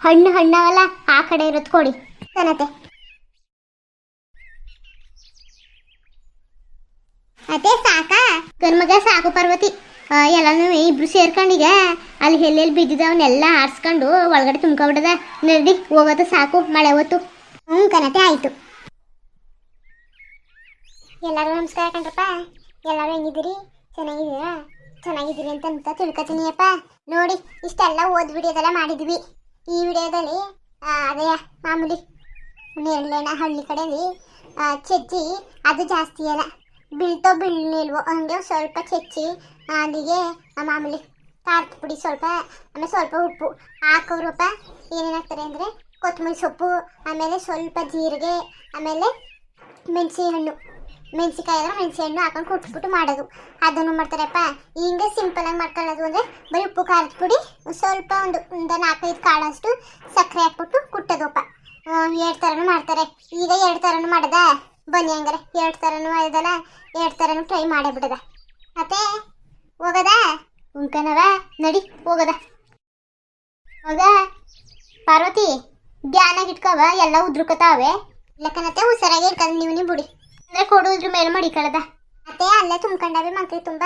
ಹಣ್ಣು ಹಣ್ಣವಲ್ಲ ಆ ಕಡೆ ಇರೋದು ಕೊಡಿ ತನತೆ. ಅದೇ ಸಾಕಾ ಗನ್ಮಗ ಸಾಕು ಪಾರ್ವತಿ. ಎಲ್ಲಾನು ಇಬ್ರು ಸೇರ್ಕೊಂಡೀಗ ಅಲ್ಲಿ ಎಲ್ಲೆಲ್ಲಿ ಬಿದ್ದಿದ್ದವನ್ನೆಲ್ಲ ಆರಿಸ್ಕೊಂಡು ಒಳಗಡೆ ತುಂಬ್ಕೊಬಿಡದ. ನಡಿ ಹೋಗೋದು ಸಾಕು, ಮಳೆ ಹೊತ್ತು. ಕನತೆ ಆಯ್ತು. ಎಲ್ಲರೂ ನಮಸ್ಕಾರ ಕಣ್ರಪ್ಪ. ಎಲ್ಲರೂ ಹೆಂಗಿದ್ದೀರಿ? ಚೆನ್ನಾಗಿದ್ದೀರಾ? ಚೆನ್ನಾಗಿದ್ದೀರಿ ಅಂತ ತಿಳ್ಕೊತೀನಿ ಅಪ್ಪ. ನೋಡಿ ಇಷ್ಟೆಲ್ಲ ಓದ್ ವಿಡಿಯೋದೆಲ್ಲ ಮಾಡಿದ್ವಿ. ಈ ವಿಡಿಯೋದಲ್ಲಿ ಅದೇ ಮಾಮೂಲಿ ನೇರಳೆಣ್ಣ ಹಳ್ಳಿ ಕಡೆಯಲ್ಲಿ ಚೆಚ್ಚಿ ಅದು ಜಾಸ್ತಿ ಅಲ್ಲ, ಬೀಳ್ತೋ ಬೀಳ್ನಿಲ್ವೋ ಹಂಗೆ ಸ್ವಲ್ಪ ಚೆಚ್ಚಿ ಅಲ್ಲಿಗೆ ಮಾಮೂಲಿ ಖಾರದ ಪುಡಿ ಸ್ವಲ್ಪ, ಆಮೇಲೆ ಸ್ವಲ್ಪ ಉಪ್ಪು ಹಾಕೋರಪ್ಪ. ಏನೇನಾಗ್ತಾರೆ ಅಂದರೆ ಕೊತ್ತಂಬರಿ ಸೊಪ್ಪು, ಆಮೇಲೆ ಸ್ವಲ್ಪ ಜೀರಿಗೆ, ಆಮೇಲೆ ಮೆಣಸಿಕಾಯಿ ಆದರೆ ಮೆಣಸಿ ಹಣ್ಣು ಹಾಕೊಂಡು ಕುಟ್ಬಿಟ್ಟು ಮಾಡೋದು. ಅದನ್ನು ಮಾಡ್ತಾರಪ್ಪ. ಹಿಂಗೆ ಸಿಂಪಲಾಗಿ ಮಾಡ್ಕೊಳ್ಳೋದು ಅಂದರೆ ಬರೀ ಉಪ್ಪು ಖಾರದ ಪುಡಿ ಸ್ವಲ್ಪ ಒಂದು 4-5 ಕಾಳಷ್ಟು ಸಕ್ಕರೆ ಹಾಕ್ಬಿಟ್ಟು ಕುಟ್ಟೋದಪ್ಪ. 2 ಥರನೂ ಮಾಡ್ತಾರೆ. ಈಗ 2 ಥರನೂ ಮಾಡೋದ ಬನ್ನಿ ಹಂಗಾರೆ 2 ಥರನೂ ಆಯ್ದಲ್ಲ, 2 ಥರನೂ ಟ್ರೈ ಮಾಡೇ ಬಿಡದ. ಮತ್ತೆ ಹೋಗದ ಉಂಕನವ ನಡಿ ಹೋಗದ. ಹೋಗ ಪಾರ್ವತಿ, ಧ್ಯಾನಾಗಿ ಇಟ್ಕವ, ಎಲ್ಲ ಉದ್ರುಕತಾವೆ. ಇಲ್ಲಕನತ್ತೆ ಹುಷಾರಾಗಿ ಇಟ್ಕೊಂಡು ನೀವು ಬಿಡಿ ಅಂದರೆ ಕೊಡು ಇದ್ರ ಮೇಲೆ ಮಡಿಕೊಳ್ಳದ. ಮತ್ತೆ ಅಲ್ಲೇ ತುಂಬ್ಕೊಂಡವೆ ಮಂಕ್ರಿ ತುಂಬ.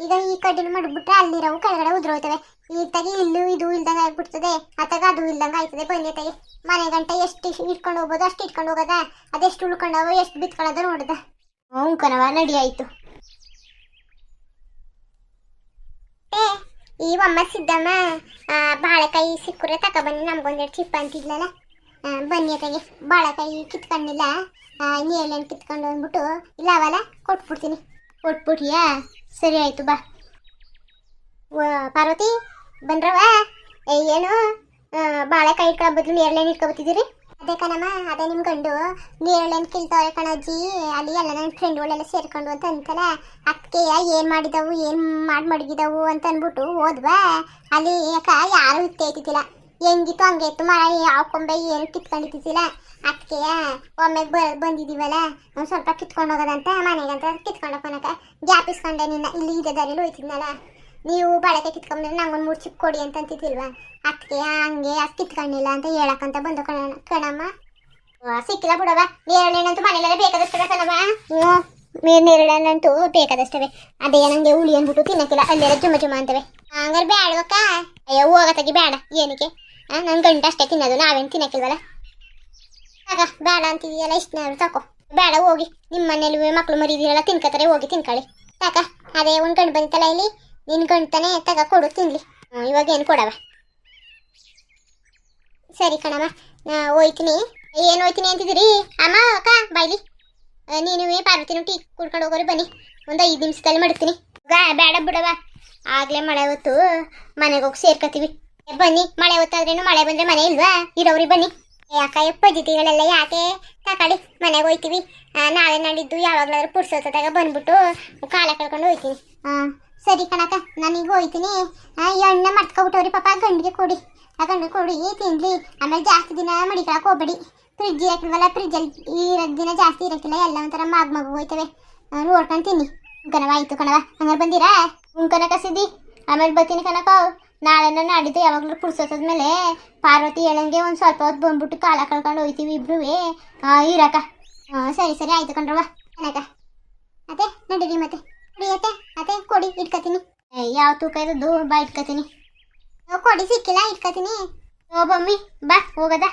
ಈಗ ಈ ಕಡ್ಡಿಲು ಮಡಗ್ಬಿಟ್ರೆ ಅಲ್ಲಿರೋವು ಕೆಳಗಡೆ ಉದ್ರೋಯ್ತವೆ. ಈಗ ತಗಿ ಇಲ್ಲೂ ಇದು ಇಲ್ದಂಗೆ ಆಗ್ಬಿಡ್ತದೆ, ಅತ್ತಾಗ ಅದು ಇಲ್ದಂಗೆ ಆಯ್ತದೆ. ಬನ್ನಿ ತಗಿ ಮನೆ ಗಂಟೆ ಎಷ್ಟು ಇಟ್ಕೊಂಡು ಹೋಗ್ಬೋದು ಅಷ್ಟು ಇಟ್ಕೊಂಡು ಹೋಗೋದ. ಅದೆಷ್ಟು ಉಳ್ಕೊಂಡವ ಎಷ್ಟು ಬಿತ್ಕೊಳ್ಳೋದ ನೋಡ್ದ. ಕಣವ ನಡಿ ಆಯ್ತು. ಈ ಒಮ್ಮ ಸಿದ್ದಮ್ಮ ಬಾಳೆಕಾಯಿ ಸಿಕ್ಕರೆ ತಗೊಬನ್ನಿ, ನಮ್ಗೊಂದೆರಡು ಚಿಪ್ಪ ಅಂತಿದ್ಲಲ್ಲ. ಬನ್ನಿ ತಗಿ ಬಾಳೆಕಾಯಿ ಕಿತ್ಕೊಂಡಿಲ್ಲ, ನೇರಳೆಣ್ಣು ಕಿತ್ಕೊಂಡು ಅಂದ್ಬಿಟ್ಟು ಇಲ್ಲ ಅವಲ್ಲ ಕೊಟ್ಬಿಡ್ತೀನಿ. ಕೊಟ್ಬಿಟ್ಟಿಯಾ? ಸರಿ ಆಯಿತು ಬಾ. ಪಾರ್ವತಿ ಬಂದ್ರವ? ಏನು ಬಾಳೆಕಾಯಿ ಇಟ್ಕೊಳ್ಳೋ ಬದಲು ನೇರಳೆಣ್ಣು ಇಟ್ಕೊಬತ್ತಿದ್ದೀರಿ? ಅದೇ ಕಣಮ್ಮ, ಅದೇ ನಿಮ್ಮ ಗಂಡು ನೇರಳೆಣ್ಣು ಕಿಲ್ತವ್ರೆ ಕಣಜ್ಜಿ, ಅಲ್ಲಿ ಎಲ್ಲ ನನ್ನ ಫ್ರೆಂಡ್ಗಳೆಲ್ಲ ಸೇರ್ಕೊಂಡು ಅಂತ ಅಂತಲ್ಲ. ಅದಕ್ಕೆ ಏನು ಮಾಡಿದವು, ಏನು ಮಡಗಿದವು ಅಂತ ಅಂದ್ಬಿಟ್ಟು ಹೋದ್ವಾ. ಅಲ್ಲಿ ಯಾಕ ಯಾರೂ ಇತ್ತೈತಿದ್ದಿಲ್ಲ, ಹೆಂಗಿತ್ತು ಹಂಗೆ ಇತ್ತು ಮರ, ಯಾವ ಕೊಂಬೆ ಏನು ಕಿತ್ಕೊಂಡಿದ್ದಿಲ್ಲ. ಅದಕ್ಕೆ ಒಮ್ಮೆಗೆ ಬಂದಿದ್ದೀವಲ್ಲ ಒಂದು ಸ್ವಲ್ಪ ಕಿತ್ಕೊಂಡು ಹೋಗೋದಂತ ಮನೆಗಂತ ಕಿತ್ಕೊಂಡಪ್ಪನಕ ಗ್ಯಾಪ್ ಇಸ್ಕೊಂಡೆ. ನಿನ್ನ ಇಲ್ಲಿ ಇದೇ ದಾರಿಲಿ ಹೋಯ್ತಿದ್ನಲ್ಲ, ನೀವು ಬಾಳೆಕಾಯಿ ಕಿತ್ಕೊಂಡ್ರೆ ನಂಗೊಂದು 3 ಚಿಪ್ ಕೊಡಿ ಅಂತ ಅಂತಿದ್ದಿಲ್ವಾ. ಅದಕ್ಕೆ ಹಂಗೆ ಅದು ಕಿತ್ಕೊಂಡಿಲ್ಲ ಅಂತ ಹೇಳಕ್ಕಂತ ಬಂದು ಕಣಮ್ಮ. ಸಿಕ್ಕಿಲ್ಲ ಬಿಡವ. ನೇರಳೆಣ್ಣಂತೂ ಮನೆಯಲ್ಲೆಲ್ಲ ಬೇಕಾದಷ್ಟವೆ ಕಣವ. ನೇರಳೆಣ್ಣಂತೂ ಬೇಕಾದಷ್ಟವೆ. ಅದೇ ನನಗೆ ಹುಳಿ ಅಂದ್ಬಿಟ್ಟು ತಿನ್ನಕ್ಕಿಲ್ಲ, ಅಲ್ಲೆಲ್ಲ ಜುಮ ಅಂತವೆ. ಹಂಗಾರೆ ಬೇಡವಕ್ಕ? ಅಯ್ಯೋ ಹೋಗತ್ತಾಗಿ ಬೇಡ. ಏನಕ್ಕೆ? ನನ್ನ ಗಂಟು ಅಷ್ಟೇ ತಿನ್ನೋದು, ನಾವೇನು ತಿನ್ನಕ್ಕಿಲ್ವಲ್ಲ. ಆಗ ಬೇಡ ಅಂತಿದೆಯಲ್ಲ, ಇಷ್ಟನಾದ್ರು ಸಾಕು. ಬೇಡ ಹೋಗಿ, ನಿಮ್ಮ ಮನೇಲಿ ಮಕ್ಕಳು ಮರಿದಿರಲ್ಲ ತಿನ್ಕೋತಾರೆ, ಹೋಗಿ ತಿನ್ಕೊಳ್ಳಿ ಸಾಕ. ಅದೇ ಒಂದು ಗಂಡು ಬಂತಲ್ಲ ಇಲ್ಲಿ, ನಿನ್ನ ಗಂಟನೆ ತಗ ಕೊಡು ತಿನ್ಲಿ. ಇವಾಗ ಏನು ಕೊಡವ? ಸರಿ ಕಣಮ್ಮ ಹೋಯ್ತೀನಿ. ಏನು ಹೋಯ್ತೀನಿ ಅಂತಿದ್ದೀರಿ ಅಮ್ಮ? ಅಕ್ಕ ಬಾಯ್ಲಿ, ನೀನು ಪಾರ್ವತಿನೂ ಟೀ ಕುಡ್ಕೊಂಡು ಹೋಗೋರಿ ಬನ್ನಿ, ಒಂದು 5 ನಿಮಿಷದಲ್ಲಿ ಮಾಡ್ತೀನಿ. ಬೇಡ ಬಿಡವ, ಆಗಲೇ ಮಳೆ ಹೊತ್ತು ಮನೆಗೆ ಹೋಗಿ ಸೇರ್ಕೊತೀವಿ. ಬನ್ನಿ, ಮಳೆ ಹೊತ್ತಾದ್ರೇನು ಮಳೆ ಬಂದರೆ ಮನೆ ಇಲ್ವಾ? ಇರೋರಿ ಬನ್ನಿ. ಯಾಕ ಪದ್ಧತಿಗಳೆಲ್ಲ ಯಾಕೆ ತಕೊಳ್ಳಿ, ಮನೆಗೆ ಹೋಯ್ತೀವಿ. ನಾಳೆ ನಾಡಿದ್ದು ಯಾವಾಗಲಾದ್ರೂ ಪುಡ್ಸೋತಾಗ ಬಂದ್ಬಿಟ್ಟು ಕಾಲ ಕಳ್ಕೊಂಡು ಹೋಯ್ತೀನಿ. ಸರಿ ಕಣಕ್ಕ, ನಾನೀಗ ಹೋಯ್ತೀನಿ. ಎಣ್ಣೆ ಮರ್ತ್ಕೊಬಿಟ್ಟವ್ರಿ ಪಾಪ, ಗಂಡಿಗೆ ಕೊಡಿ, ಆ ಗಂಡಿಗೆ ಕೊಡಿ ತಿನ್ಲಿ. ಆಮೇಲೆ ಜಾಸ್ತಿ ದಿನ ಮಡಿಕೊಳಕ್ಕೆ ಹೋಗ್ಬೇಡಿ. ಫ್ರಿಜ್ ಇರಕ್ಕಿಲ್ವಲ್ಲ, ಫ್ರಿಜ್ಜಲ್ಲಿ ಇರೋದು ದಿನ ಜಾಸ್ತಿ ಇರೋಕ್ಕಿಲ್ಲ, ಎಲ್ಲ ಒಂಥರ ಮಗು ಹೋಯ್ತವೆ. ನೋಡ್ಕೊಂಡು ತಿನ್ನಿ. ಕಣವ ಆಯ್ತು ಕಣವ. ಹಂಗಾರೆ ಬಂದಿರಾ? ಕನಕ ಸಿದ್ದಿ, ಆಮೇಲೆ ಬರ್ತೀನಿ ಕನಕ. ನಾಳೆನ ನಾಡಿದ್ದು ಯಾವಾಗಲೂ ಪುಡ್ಸೋದ್ಮೇಲೆ ಪಾರ್ವತಿ ಹೇಳಂಗೆ ಒಂದು ಸ್ವಲ್ಪ ಹೊತ್ತು ಬಂದ್ಬಿಟ್ಟು ಕಾಲ ಕಳ್ಕೊಂಡು ಹೋಯ್ತೀವಿ ಇಬ್ರು ಇರಕ್ಕ. ಸರಿ ಸರಿ ಆಯ್ತು ಕಣ್ರವ ಕನಕ. ಅದೇ ನಡೀರಿ ಮತ್ತೆ ಕುಡಿಯತ್ತೆ. ಅದೇ ಕೊಡಿ ಇಟ್ಕೊತೀನಿ. ಯಾವ ತೂಕ ಇರೋದು ಬಾ ಇಟ್ಕೊತೀನಿ. ಕೊಡಿ ಸಿಕ್ಕಿಲ್ಲ ಇಟ್ಕೊತೀನಿ. ಬಮ್ಮಿ ಬಾ ಹೋಗದ.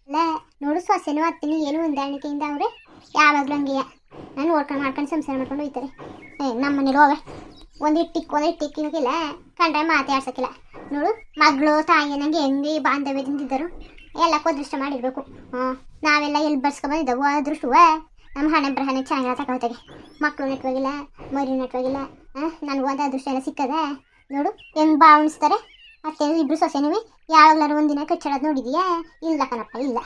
ಅಲ್ಲ ನೋಡು, ಸೊಸೆನೂ ಹತ್ತೀನಿ ಏನು ಹೊಂದಾಣಿಕೆಯಿಂದ ಅವ್ರೆ ಯಾವಾಗಲೂ ಹಂಗೆಯ. ನಾನು ನೋಡ್ಕೊಂಡು ಮಾಡ್ಕೊಂಡು ಸಂಸಾರ ಮಾಡ್ಕೊಂಡು ಹೋಯ್ತಾರೆ. ನಮ್ಮ ಮನೇಲಿ ಹೋವೆ ಒಂದು ಇಟ್ಟಿಕ್ಕಿಲ್ಲ ಕಂಡ್ರೆ ಮಾತಾಡ್ಸೋಕ್ಕಿಲ್ಲ. ನೋಡು, ಮಗಳು ತಾಯಿ ನಂಗೆ ಹೆಂಗೆ ಬಾಂಧವ್ಯದಿಂದಿದ್ದರು ಎಲ್ಲ ಅದೃಷ್ಟ ಮಾಡಿರ್ಬೇಕು. ನಾವೆಲ್ಲ ಎಲ್ಲಿ ಬರ್ಸ್ಕೊಂಡ್ಬಂದಿದ್ದವು ಅದೃಷ್ಟವ ನಮ್ಮ ಹಣೆ ಬರಹನೆ ಚೆನ್ನಾಗಿಲ್ಲ ತಗೊಳ್ತಾಗೆ. ಮಕ್ಕಳು ನೆಟ್ವಾಗಿಲ್ಲ, ಮರಿ ನೆಟ್ವಾಗಿಲ್ಲ. ನನಗೂ ಒಂದು ಅದೃಷ್ಟ ಎಲ್ಲ ಸಿಕ್ಕದ. ನೋಡು ಹೆಂಗೆ ಭಾವಣಿಸ್ತಾರೆ. ಅತ್ತೆ ಇಬ್ರು ಸೊಸೆನೂ ಯಾವಾಗಲಾರು ಒಂದಿನ ಕಚ್ಚಡೋದು ನೋಡಿದೀಯಾ? ಇಲ್ಲ ಕಣಪ್ಪ, ಇಲ್ಲ.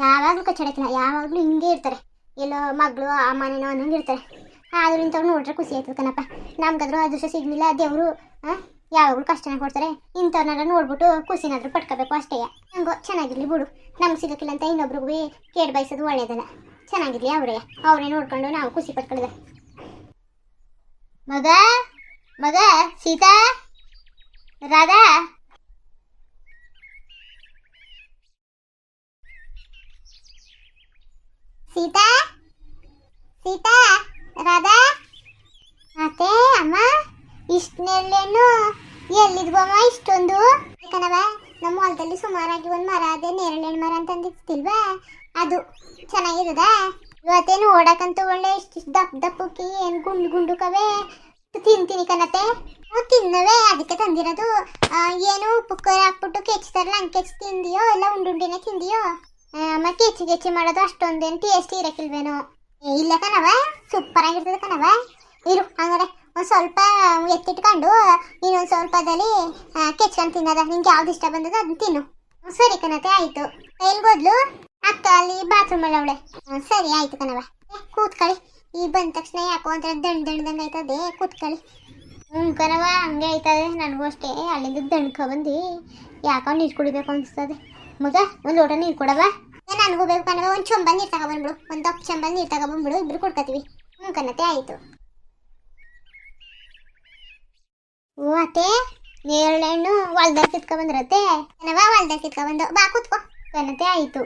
ಯಾವಾಗಲೂ ಕಚ್ಚಡಕ್ಕಿಲ್ಲ, ಯಾವಾಗಲೂ ಹಿಂಗೆ ಇರ್ತಾರೆ. ಎಲ್ಲೋ ಮಗಳು ಆ ಮನೇನೋ ಅನ್ನೋಂಗೆ ಇರ್ತಾರೆ. ಆದ್ರೂ ಇಂಥವ್ರು ನೋಡ್ರೆ ಖುಷಿ ಆಯ್ತದೆ ಕಣಪ್ಪ. ನಮ್ಗಾದ್ರೂ ಅದೃಷ್ಟ ಸಿಗಲಿಲ್ಲ, ದೇವರು ಯಾವಾಗಲೂ ಕಷ್ಟನ ಕೊಡ್ತಾರೆ. ಇಂಥವ್ರನ್ನೆಲ್ಲ ನೋಡ್ಬಿಟ್ಟು ಖುಷಿನಾದ್ರೂ ಪಡ್ಕೋಬೇಕು ಅಷ್ಟೇ. ಹಂಗೋ ಚೆನ್ನಾಗಿರ್ಲಿ ಬಿಡು. ನಮ್ಗೆ ಸಿಗೋಕ್ಕಿಲ್ಲ ಅಂತ ಇನ್ನೊಬ್ರಿಗೂ ಕೇಡ್ ಬಯಸೋದು ಒಳ್ಳೇದಲ್ಲ. ಚೆನ್ನಾಗಿರ್ಲಿ ಅವರೇ ನೋಡ್ಕೊಂಡು ನಾವು ಖುಷಿ ಪಡ್ಕೊಳ್ಳೋದ. ಮಗ ಸೀತಾ ರಾಧಾ ಸೀತಾ ಸೀತಾ ರಾಧಾ ಮತ್ತೆ ಅಮ್ಮ ಇಷ್ಟು ನೇರಳೆಣ್ಣು ಎಲ್ಲಿದ್ವಮ್ಮ ಇಷ್ಟೊಂದು ಕಣವ ನಮ್ಮ ಹೊಲದಲ್ಲಿ ಸುಮಾರಾಗಿ ಒಂದು ಮರ ಅದೇ ನೇರಳೆಣ್ಣು ಮರ ಅಂತಂದಿರ್ತಿಲ್ವಾ ಅದು ಚೆನ್ನಾಗಿರದ ಇವತ್ತೇನು ಓಡಕಂತೂ ಒಳ್ಳೆ ಇಷ್ಟು ದಪ್ಪ ದಪ್ಪಕ್ಕೆ ಏನು ಗುಂಡು ಗುಂಡುಕವೆ ತಿಂತೀನಿ ಕಣತೆ ತಿನ್ನವೆ ಅದಕ್ಕೆ ತಂದಿರೋದು ಏನು ಉಪ್ಪು ಖಾರ ಹಾಕ್ಬಿಟ್ಟು ಕೆಚ್ತಾರಲ್ಲ ಹಂಗೆ ಕೆಚ್ಚಿ ತಿಂದಿಯೋ ಇಲ್ಲ ಉಂಡುಂಡಿನೇ ತಿಂದಿಯೋ ಅಮ್ಮ ಕೆಚ್ಚಿ ಕೆಚ್ಚಿ ಮಾಡೋದು ಅಷ್ಟೊಂದೇನು ಟೇಸ್ಟ್ ಇರಕ್ಕಿಲ್ವೇನೋ ಇಲ್ಲ ಕಣವ ಸೂಪರ್ ಆಗಿರ್ತದೆ ಕಣವ ಇರು ಹಂಗಾರೆ ಒಂದು ಸ್ವಲ್ಪ ಎತ್ತಿಟ್ಕೊಂಡು ಇನ್ನೊಂದು ಸ್ವಲ್ಪದಲ್ಲಿ ಕೆಚ್ಕೊಂಡು ತಿನ್ನೋದ ನಿಂಗೆ ಯಾವ್ದು ಇಷ್ಟ ಬಂದದ ಅದನ್ನ ತಿನ್ನು ಸರಿ ಕಣತೆ ಆಯಿತು ಎಲ್ಗೋದ್ಲು ಅಕ್ಕ ಅಲ್ಲಿ ಬಾತ್ರೂಮಲ್ಲಿ ಅವಳೆ ಸರಿ ಆಯಿತು ಕಣವ ಕೂತ್ಕೊಳ್ಳಿ ಈ ಬಂದ ತಕ್ಷಣ ಯಾಕೋ ಒಂಥರ ದಂಡ್ದಂಗೆ ಆಯ್ತದೆ ಕೂತ್ಕೊಳ್ಳಿ ಕಣವ ಹಂಗೆ ಆಯ್ತದೆ ನನಗೂ ಅಷ್ಟೇ ಅಲ್ಲಿಂದ ದಣ್ಕ ಬಂದು ಯಾಕೋ ನೀರು ಕುಡಿಬೇಕು ಅನಿಸ್ತದೆ ಮಗ ಒಂದು ಲೋಟ ನೀರು ಕೊಡವ ನನಗೂ ಬೇಕು ಕಣವ ಒಂದು ಚೊಂಬಲ್ ನೀರು ತಗೊಬಂದ್ಬಿಡು ಒಂದು ದಪ್ಪ ಚೊಂಬಲ್ ನೀರು ತಗೊಬಂದ್ಬಿಡು ಇಬ್ರು ಕೊಡ್ಕೊತೀವಿ ಕಣತೆ ಆಯಿತು ಓ ಅತ್ತೆ ನೇರಳೆಣ್ಣು ಹೊಲ್ದಾಗ ಕಿತ್ಕೊಬಂದ್ರತ್ತೆ ಕಣವ ಹೊಲ್ದಾಗ ಕಿತ್ಕೊಬಂದು ಬಾ ಕೂತ್ಕೋ ಕಣತೆ ಆಯಿತು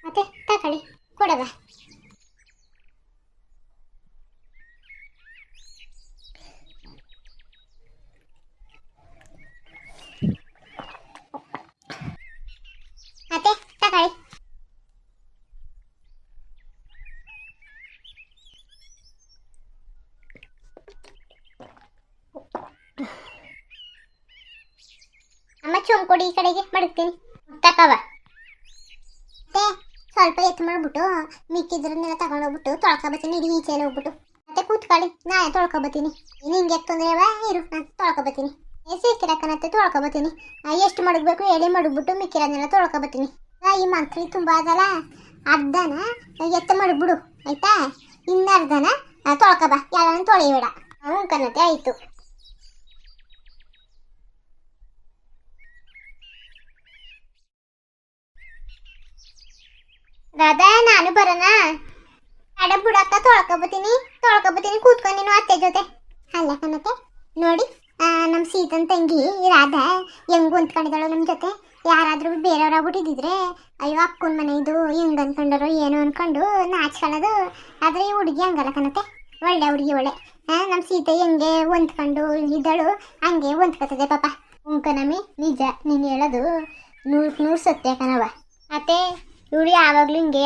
ಮತ್ತೆ ತಕೊಳ್ಳಿ ಕೊಡವ ಮತ್ತೆ ತಕೊಳ್ಳಿ ಅಮ್ಮ ಚೊಂಬ್ ಕೊಡಿ ಈ ಕಡೆಗೆ ಮಡಗ್ತೀನಿ ತಕವ ಮತ್ತೆ ಸ್ವಲ್ಪ ಎತ್ತು ಮಾಡ್ಬಿಟ್ಟು ಮಿಕ್ಕಿದ್ರನ್ನೆಲ್ಲ ತಗೊಂಡೋಗ್ಬಿಟ್ಟು ತೊಳ್ಕೊಬತ್ತೀನಿ ಇಡೀ ಈಚೆಲ್ಲ ಹೋಗ್ಬಿಟ್ಟು ಮತ್ತೆ ಕೂತ್ಕೊಳ್ಳಿ ನಾನೇ ತೊಳ್ಕೊಬತ್ತೀನಿ ನಿಂಗೆ ತೊಂದ್ರೆವಾ ಇರು ನಾನು ತೊಳ್ಕೊಬತ್ತೀನಿ ಸೇರ್ಕಿರಕ್ಕನತ್ತೆ ತೊಳ್ಕೊಬತ್ತೀನಿ ಎಷ್ಟು ಮಡಗಬೇಕು ಹೇಳಿ ಮಡಗ್ಬಿಟ್ಟು ಮಿಕ್ಕಿರೋದನ್ನೆಲ್ಲ ತೊಳ್ಕೊಬತ್ತೀನಿ ಈ ಮಂತ್ರಿ ತುಂಬ ಅದಲ್ಲ ಅರ್ಧನ ಎತ್ತ ಮಡಗ್ಬಿಡು ಆಯ್ತಾ ಇನ್ನು ಅರ್ಧನ ತೊಳ್ಕೊಬ ಎಲ್ಲನೂ ತೊಳೆಯಬೇಡ ಕನ್ನತ್ತೆ ಆಯಿತು ರಾಧಾ ನಾನು ಬರೋಣ ಅಡ ಬುಡಕ್ಕ ತೊಳ್ಕೊಬತ್ತೀನಿ ಕೂತ್ಕೊಂಡು ನೀನು ಅತ್ತೆ ಜೊತೆ ಅಲ್ಲ ಕಣತೆ ನೋಡಿ ನಮ್ಮ ಸೀತನ್ ತಂಗಿ ರಾಧಾ ಹೆಂಗ್ ಹೊಂದ್ಕೊಂಡಿದ್ದಾಳು ನಮ್ಮ ಜೊತೆ ಯಾರಾದ್ರೂ ಬೇರೆಯವ್ರು ಆಗ್ಬಿಟ್ಟಿದ್ರೆ ಅಯ್ಯೋ ಅಕ್ಕನ ಮನೆ ಇದು ಹೆಂಗ್ ಅನ್ಕೊಂಡರು ಏನು ಅನ್ಕೊಂಡು ನಾಚ್ಕೊಳ್ಳೋದು ಆದ್ರೆ ಈ ಹುಡುಗಿ ಹಂಗಲ್ಲ ಕಣತೆ ಒಳ್ಳೆ ಹುಡುಗಿ ಒಳ್ಳೆ ನಮ್ಮ ಸೀತೆ ಹೆಂಗೆ ಹೊಂದ್ಕೊಂಡು ಇದ್ದಳು ಹಂಗೆ ಹೊಂದ್ಕೊತದೆ ಪಾಪ ಕಣಮಿ ನಿಜ ನೀನು ಹೇಳೋದು 100 ಸತ್ಯ ಕಣವ ಅತ್ತೆ ಇವ್ರು ಯಾವಾಗಲೂ ಹಿಂಗೆ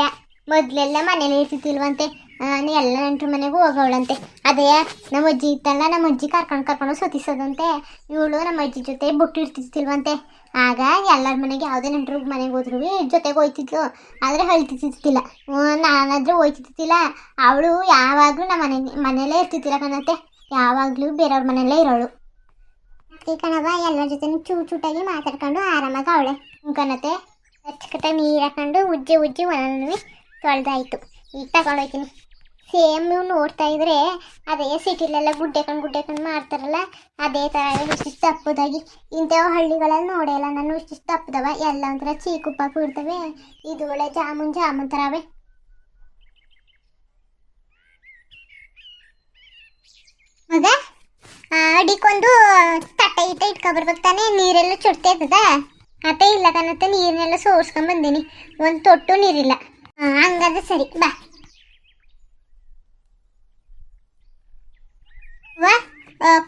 ಮೊದಲೆಲ್ಲ ಮನೇಲಿ ಇರ್ತಿಲ್ವಂತೆ ಎಲ್ಲ ನೆಂಟ್ರ ಮನೆಗೂ ಹೋಗೋಳಂತೆ ಅದೇ ನಮ್ಮ ಅಜ್ಜಿ ಇತ್ತಲ್ಲ ನಮ್ಮ ಅಜ್ಜಿ ಕರ್ಕೊಂಡು ಸುತ್ತಿಸೋದಂತೆ ಇವಳು ನಮ್ಮ ಅಜ್ಜಿ ಜೊತೆ ಬುಟ್ಟು ಇರ್ತಿರ್ತಿಲ್ವಂತೆ ಆಗ ಎಲ್ಲರ ಮನೆಗೆ ಯಾವುದೇ ನೆಂಟ್ರ ಮನೆಗೆ ಹೋದ್ರು ಜೊತೆಗೆ ಹೋಯ್ತಿದ್ಲು ಆದರೆ ಅಳ್ತಿರ್ತಿಲ್ಲ ನಾನಾದರೂ ಹೋಯ್ತಿರ್ತಿಲ್ಲ ಅವಳು ಯಾವಾಗಲೂ ನಮ್ಮ ಮನೆಯಲ್ಲೇ ಇರ್ತಿದ್ದಿಲ್ಲ ಕಣತ್ತೆ ಯಾವಾಗಲೂ ಬೇರೆಯವ್ರ ಮನೆಯಲ್ಲೇ ಇರೋಳು ಈ ಕಣವ ಎಲ್ಲರ ಜೊತೆ ಚೂಟಾಗಿ ಮಾತಾಡ್ಕೊಂಡು ಆರಾಮಾಗಿ ಅವಳೆ ಕಣತ್ತೆ ಅಚ್ಚಕಟ್ಟಾಗಿ ನೀರು ಹಾಕೊಂಡು ಉಜ್ಜಿ ಒಂದೊಂದು ತೊಳೆದಾಯ್ತು ಈಗ ತಗೊಂಡೋಗ್ತೀನಿ ಸೇಮ್ ನೀವು ನೋಡ್ತಾ ಇದ್ರೆ ಅದೇ ಸಿಟಿಲೆಲ್ಲ ಗುಡ್ಡೆಕೊಂಡು ಮಾಡ್ತಾರಲ್ಲ ಅದೇ ಥರ ಇಷ್ಟು ದಪ್ಪದಾಗಿ ಇಂಥವು ಹಳ್ಳಿಗಳಲ್ಲಿ ನೋಡಿಲ್ಲ ನಾನು ಇಷ್ಟು ದಪ್ಪದವ ಎಲ್ಲ ಒಂಥರ ಚೀಕುಪ್ಪಾಕು ಇರ್ತವೆ ಇದು ಒಳ್ಳೆ ಜಾಮೂನ್ ಥರವೇ ಮಗ ಅಡಿಕೊಂದು ತಟ್ಟೆ ಇಟ್ಕೊಬರ್ಬೇಕು ತಾನೆ ನೀರೆಲ್ಲ ಚುಡ್ತಾ ಇರ್ತದ ಅತ್ತೆ ಇಲ್ಲ ಕಣತ್ತೆ ನೀರನ್ನೆಲ್ಲ ಸೋರ್ಸ್ಕೊಂಡ್ ಬಂದೀನಿ ಒಂದು ತೊಟ್ಟು ನೀರಿಲ್ಲ ಹಂಗಾದ್ರೆ ಸರಿ ಬಾ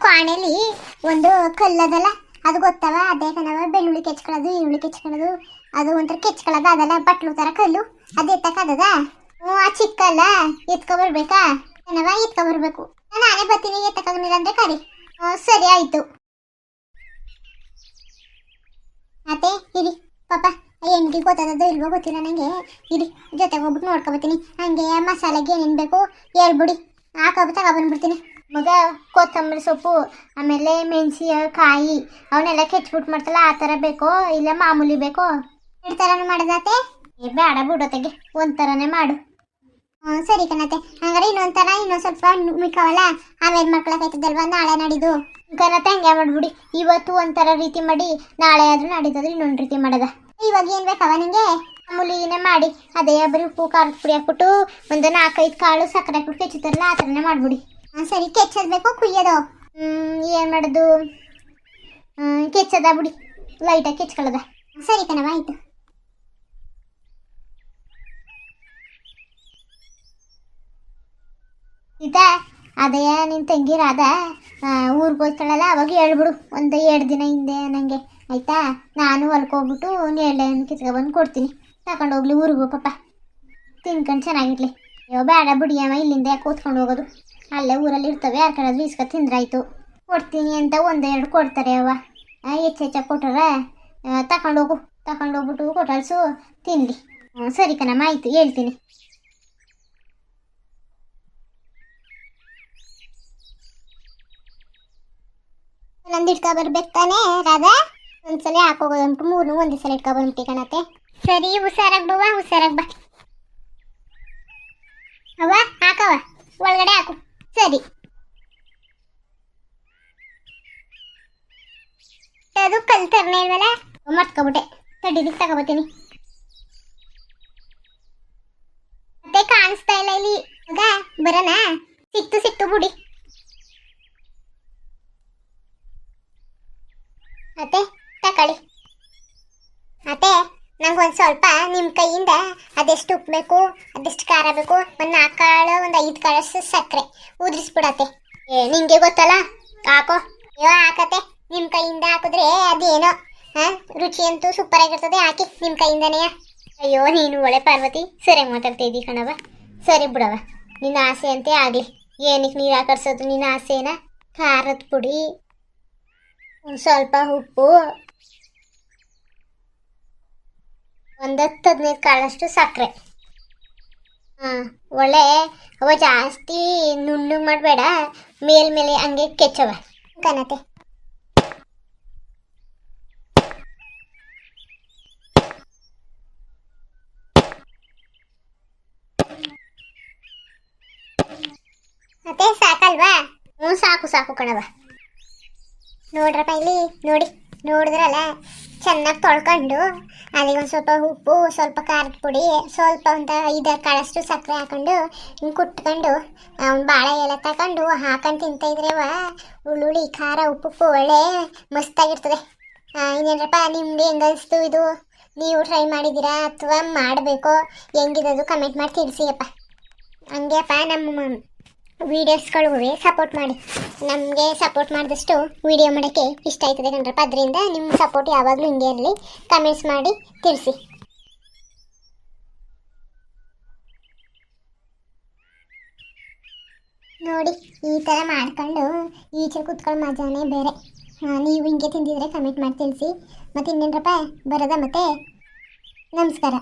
ಕಾಣೆಲಿ ಒಂದು ಕಲ್ಲದಲ್ಲ ಅದು ಗೊತ್ತವ ಅದೇ ಕಣವ ಬೆಳ್ಳುಳ್ಳಿ ಕೆಚ್ಕೊಳ್ಳೋದು ಈರುಳ್ಳಿ ಕೆಚ್ಕೊಳ್ಳೋದು ಅದು ಒಂಥರ ಕೆಚ್ಕೊಳ್ಳೋದು ಅದಲ್ಲ ಬಟ್ಲು ಥರ ಕಲ್ಲು ಅದು ಎತ್ತಕ್ಕದ ಆ ಚಿಕ್ಕಲ್ಲ ಎತ್ಕೊಬರ್ಬೇಕಾ ಕಣವ ಎತ್ಕೊಬರ್ಬೇಕು ನಾನೇ ಬರ್ತೀನಿ ಎತ್ತಕ್ಕಾಗಲಿಲ್ಲ ಅಂದ್ರೆ ಕರಿ ಸರಿ ಆಯ್ತು ಅತ್ತೆ ಇರಿ ಪಾಪ ಹೆಂಗೆ ಗೊತ್ತಾದದ್ದು ಇಲ್ವೋ ಗೊತ್ತಿಲ್ಲ ನನಗೆ ಇರಿ ಜೊತೆಗೆ ಹೋಗ್ಬಿಟ್ಟು ನೋಡ್ಕೊಬತ್ತೀನಿ ಹಂಗೆ ಮಸಾಲೆಗೆ ಏನೇನು ಬೇಕು ಹೇಳ್ಬಿಡಿ ತಗೊಬಂದ್ಬಿಡ್ತೀನಿ ಮಗ ಕೊತ್ತಂಬರಿ ಸೊಪ್ಪು ಆಮೇಲೆ ಮೆಣಸಿನಕಾಯಿ ಅವನ್ನೆಲ್ಲ ಕೆಚ್ಬಿಟ್ಟು ಮಾಡ್ತಲ್ಲ ಆ ಥರ ಬೇಕೋ ಇಲ್ಲ ಮಾಮೂಲಿ ಬೇಕೋ 2 ಥರನೂ ಮಾಡೋದಾತೆ ಬೇಡ ಬಿಡೋತೆಗೆ ಒಂಥರನೇ ಮಾಡು ಸರಿ ಕಣತೆ ಹಂಗಾರೆ ಇನ್ನೊಂದು ಸ್ವಲ್ಪ ಮಿಕ್ಕವಲ್ಲ ಆಮೇಲೆ ಮಾಡ್ಕೊಳಕಾಯ್ತದಲ್ವ ನಾಳೆ ನಾಡಿದ್ದು ಕಣತೆ ಹಂಗೆ ಮಾಡ್ಬಿಡಿ ಇವತ್ತು ಒಂಥರ ರೀತಿ ಮಾಡಿ ನಾಳೆ ಆದ್ರೂ ನಾಡಿದ್ದಾದ್ರೂ ಇನ್ನೊಂದು ರೀತಿ ಮಾಡೋದ ಇವಾಗ ಏನು ಬೇಕವ ನಿಂಗೆ ಮಾಮೂಲಿನೇ ಮಾಡಿ ಅದೇ ಬರೀ ಉಪ್ಪು ಖಾರದ ಪುಡಿ ಹಾಕ್ಬಿಟ್ಟು ಒಂದು 4-5 ಕಾಳು ಸಕ್ಕರೆ ಹಾಕ್ಬಿಟ್ಟು ಕೆಚ್ಚುತ್ತಾರಲ್ಲ ಆ ಥರನೇ ಮಾಡ್ಬಿಡಿ ಸರಿ ಕೆಚ್ಚದ್ಬೇಕು ಕುಯ್ಯೋದು. ಏನು ಮಾಡೋದು? ಕೆಚ್ಚದ ಬಿಡಿ, ಲೈಟಾಗಿ ಕೆಚ್ಕೊಳ್ಳೋದ. ಸರಿ ಕಣವ ಆಯ್ತು. ಸೀತಾ, ಅದೇ ನಿನ್ನ ತಂಗಿರಾದ ಊರಿಗೆ ಹೋಗ್ತಾಳಲ್ಲ, ಅವಾಗ ಹೇಳ್ಬಿಡು ಒಂದು 2 ದಿನ ಹಿಂದೆ ನನಗೆ, ಆಯ್ತಾ? ನಾನು ಹೊಲ್ಕೋಗ್ಬಿಟ್ಟು ನೇರಳೆಹಣ್ಣು ಕಿತ್ಕೊಬಂದು ಕೊಡ್ತೀನಿ, ತಗೊಂಡು ಹೋಗ್ಲಿ ಊರಿಗೂ ಪಾಪ ತಿನ್ಕೊಂಡು ಚೆನ್ನಾಗಿರ್ಲಿ. ಅಯ್ಯೋ ಬೇಡ ಬಿಡಿಯಮ್ಮ, ಇಲ್ಲಿಂದ ಯಾಕೆ ಕೂತ್ಕೊಂಡು ಹೋಗೋದು? ಅಲ್ಲೇ ಊರಲ್ಲಿ ಇರ್ತವೆ, ಯಾರ ಕಡೆ ಇಸ್ಕೊ ತಿಂದ್ರಾಯ್ತು. ಕೊಡ್ತೀನಿ ಅಂತ 1-2 ಕೊಡ್ತಾರೆ ಅವ್ವ, ಹೆಚ್ಚಾಗಿ ಕೊಟ್ಟರೆ ತಗೊಂಡೋಗ್ಬಿಟ್ಟು ಕೊಟ್ಟಲ್ಸು ತಿನ್ನಲಿ. ಸರಿ ಕಣಮ್ಮ ಆಯಿತು, ಹೇಳ್ತೀನಿ. ನಂದು ಇಟ್ಕೊ ಬರ್ಬೇಕು ತಾನೇ ರಾಧಾ? ಒಂದ್ಸಲ ಹಾಕೋಗೋದಂಟು 3 ಒಂದೇ ಸಲ ಇಟ್ಕೊ ಬಂದ್ಬಿಟ್ಟು ಕಣತೆ. ಸರಿ, ಹುಷಾರಾಗಿ ಬವ್ವ, ಹುಷಾರಾಗಿ ಬಾ. ಅವ್ವ ಹಾಕವ, ಒಳಗಡೆ ಹಾಕು. ಸರಿ, ಅದು ಕಲ್ತರ್ನೇ ಇಲ್ವಲ್ಲ, ಮರ್ತ್ಕೊಬಿಟ್ಟೆ. ತಡ್ಡಿದಿಕ್ಕೆ ತಗೋಬತ್ತೀನಿ. ಮತ್ತೆ ಕಾಣಿಸ್ತಾ ಇಲ್ಲ ಇಲ್ಲಿ. ಆಗ ಬರೋಣ? ಸಿಕ್ತು ಬಿಡಿ. ಅತ್ತೆ ತಕೊಳ್ಳಿ. ಅತ್ತೆ, ನಂಗೊಂದು ಸ್ವಲ್ಪ ನಿಮ್ಮ ಕೈಯಿಂದ ಅದೆಷ್ಟು ಉಪ್ಪು ಬೇಕು, ಅದೆಷ್ಟು ಖಾರ ಬೇಕು, ಒಂದು 4 ಕಾಳು, ಒಂದು 5 ಕಾಳಷ್ಟು ಸಕ್ಕರೆ ಉದುರಿಸ್ಬಿಡತ್ತೆ. ನಿಂಗೆ ಗೊತ್ತಲ್ಲ, ಹಾಕೋ. ಅಯ್ಯೋ ಹಾಕತ್ತೆ, ನಿಮ್ಮ ಕೈಯಿಂದ ಹಾಕಿದ್ರೆ ಅದೇನೋ ರುಚಿ ಅಂತೂ ಸೂಪರ್ ಆಗಿರ್ತದೆ. ಹಾಕಿ ನಿಮ್ಮ ಕೈಯಿಂದನೇ. ಅಯ್ಯೋ ನೀನು ಒಳ್ಳೆ ಪಾರ್ವತಿ, ಸರಿಯಾಗಿ ಮಾತಾಡ್ತಾ ಇದ್ದೀ ಕಣವ. ಸರಿ ಬಿಡವ, ನಿನ್ನ ಆಸೆ ಅಂತೆ ಆಗಲಿ. ಏನಕ್ಕೆ ನೀರು ಹಾಕರ್ಸೋದು ನಿನ್ನ ಆಸೆನ? ಖಾರದ ಪುಡಿ, ಒಂದು ಸ್ವಲ್ಪ ಉಪ್ಪು, ಒಂದು 10-15 ಕಾಳಷ್ಟು ಸಕ್ಕರೆ. ಒಳ್ಳೆ ಅವ ಜಾಸ್ತಿ ನುಣ್ಣಗೆ ಮಾಡಬೇಡ, ಮೇಲ್ಮೇಲೆ ಹಂಗೆ ಕೆಚ್ಚವ ಕನತೆ. ಮತ್ತೆ ಸಾಕಲ್ವಾ? ಸಾಕು ಕಣವ. ನೋಡ್ರಪ್ಪ ಇಲ್ಲಿ ನೋಡಿದ್ರಲ್ಲ, ಚೆನ್ನಾಗಿ ತೊಳ್ಕೊಂಡು ಅದಕ್ಕೆ ಒಂದು ಸ್ವಲ್ಪ ಉಪ್ಪು, ಸ್ವಲ್ಪ ಖಾರದ ಪುಡಿ, ಸ್ವಲ್ಪ ಒಂದು 5-6 ಕಾಳಷ್ಟು ಸಕ್ಕರೆ ಹಾಕೊಂಡು ಹಿಂಗೆ ಕುಟ್ಕೊಂಡು ಬಾಳೆ ಎಲೆ ತಗೊಂಡು ಹಾಕೊಂಡು ತಿಂತಾಯಿದ್ರೆವ ಹುಳಿ ಖಾರ ಉಪ್ಪು ಒಳ್ಳೆ ಮಸ್ತಾಗಿರ್ತದೆ. ಇನ್ನೇನಪ್ಪ, ನಿಮ್ಗೆ ಹೆಂಗನ್ನಿಸ್ತು ಇದು? ನೀವು ಟ್ರೈ ಮಾಡಿದ್ದೀರಾ ಅಥವಾ ಮಾಡಬೇಕು? ಹೆಂಗಿರೋದು ಕಮೆಂಟ್ ಮಾಡಿ ತಿಳಿಸಿಯಪ್ಪ. ಹಂಗೆಪ್ಪ ನಮ್ಮ ವೀಡಿಯೋಸ್ಗಳಿಗೂ ಸಪೋರ್ಟ್ ಮಾಡಿ. ನಮಗೆ ಸಪೋರ್ಟ್ ಮಾಡಿದಷ್ಟು ವೀಡಿಯೋ ಮಾಡೋಕ್ಕೆ ಇಷ್ಟ ಆಯ್ತದೆ ಕಣ್ರಪ್ಪ. ಅದರಿಂದ ನಿಮ್ಮ ಸಪೋರ್ಟ್ ಯಾವಾಗಲೂ ಹಿಂಗೆ ಇರಲಿ. ಕಮೆಂಟ್ಸ್ ಮಾಡಿ ತಿಳಿಸಿ. ನೋಡಿ, ಈ ಥರ ಮಾಡ್ಕೊಂಡು ಈಚೆ ಕೂತ್ಕೊಂಡು ಮಜಾನೇ ಬೇರೆ. ನೀವು ಹಿಂಗೆ ತಿಂದಿದ್ರೆ ಕಮೆಂಟ್ ಮಾಡಿ ತಿಳಿಸಿ. ಮತ್ತು ಇನ್ನೇನಪ್ಪ ಬರೋದಾ? ಮತ್ತೆ ನಮಸ್ಕಾರ.